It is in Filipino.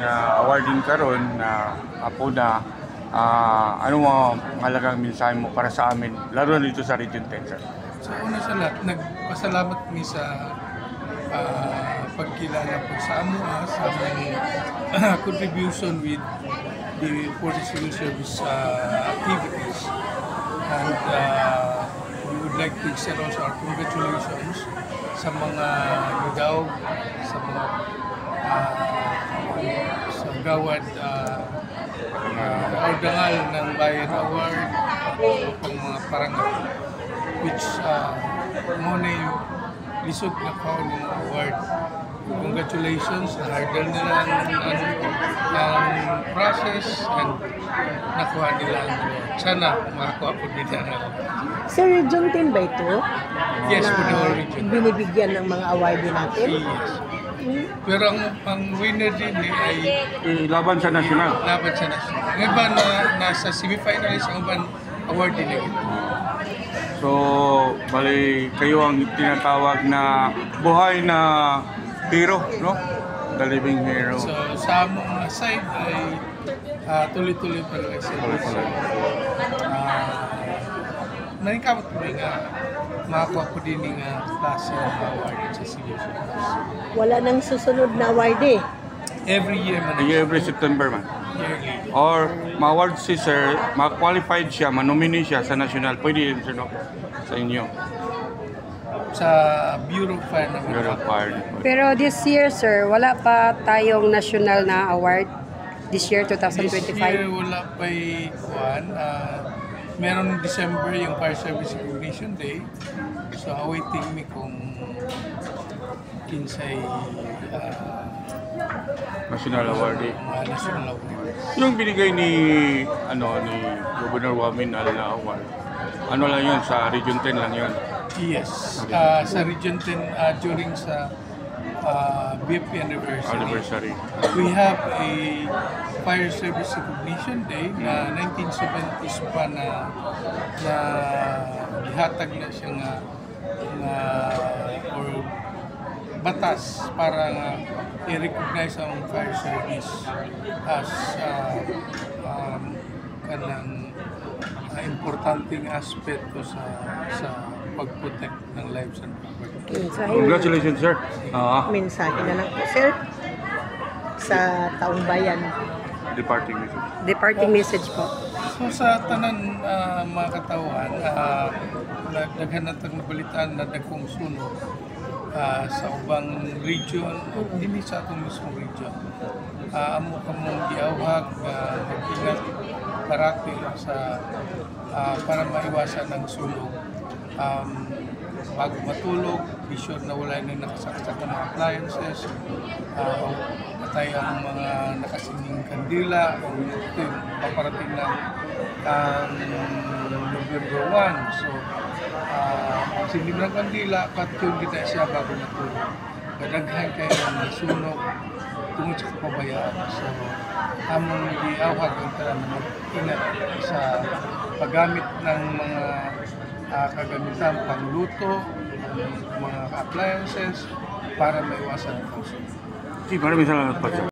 awarding karon na apo na ano mo mahalagang mensahe mo para sa amin lalo dito sa Region 10, sir? So una sa lahat, nagpasalamat kami sa pagkilala po sa AMUA sa aming contribution with the Forces Civil Service activities, and we would like to extend also our congratulations sa mga nagawag, sa mga sa gawad ordangal ng Bayan Award o pang mga parangal, which muna yung lisod na kaon ng award. Congratulations, na-hardle nila ang process and nakuha nila ang award. Sana makakuha po nila ang award. Sir, Region 10 ba ito? Yes, na for the whole region. Binibigyan ng mga awardee natin? Yes. Pero ang winner din ay Laban sa national. laban sa national. Ang iba na nasa semifinals, ang iba award din nila. So, bali kayo ang tinatawag na buhay na hero, no? The living hero. So sa among side ay tuloy-tuloy pa rin sila. Tuloy-tuloy. Nangikabot ko rin nga makakuha ko din ng klase ng award sa civil service. Wala nang susunod na awardee. Every year man. Every September man. Yearly. Or ma-award si sir, ma-qualified siya, ma-nominate siya sa national. Pwede yun, sir, no? Sa inyo. Sa Bureau of Fire naman. Bureau of Fire. Pero this year, sir, wala pa tayong national na award this year, This 2025? year wala pa'y kuhan. Meron December yung Fire Service Recognition Day. So awaiting me kung kinsay National awardee. national award. Yung binigay ni Governor Wamin Al na award. Ano lang yun, sa Region 10 lang yun. Yes. Sa Region 10 during sa BFP anniversary. We have a Fire Service Recognition Day na 1970s pa na ihatag na siya nga or batas para i-recognize ang fire service as kanang importanteng aspeto sa pag-protect ng lives and property. Congratulations, sir. Mensahe na lang po, sir, sa taong bayan. Departing message. Departing message po. So sa tanan mga katawan, daghan natang nabalitaan na dagkong sunog sa ubang region, hindi sa atong mismong region. Amo kamong giawhag, mag-ingat parati sa para maiwasan ang sunog. Bago matulog, be sure na wala nang nakasaksak ng mga appliances, patay ang mga nakasinging kandila, o ito yung paparating ng November 1. So, singin ng kandila, patyon kita siya bago matulog. Kadaghan kayo ng sunog tungod sa kapabayaan. So, among giawhag ang tanan na mag-ingat sa paggamit ng mga kagamitan pangluto, mga appliances para maiwasan ang sunog. Maraming salamat po, sir.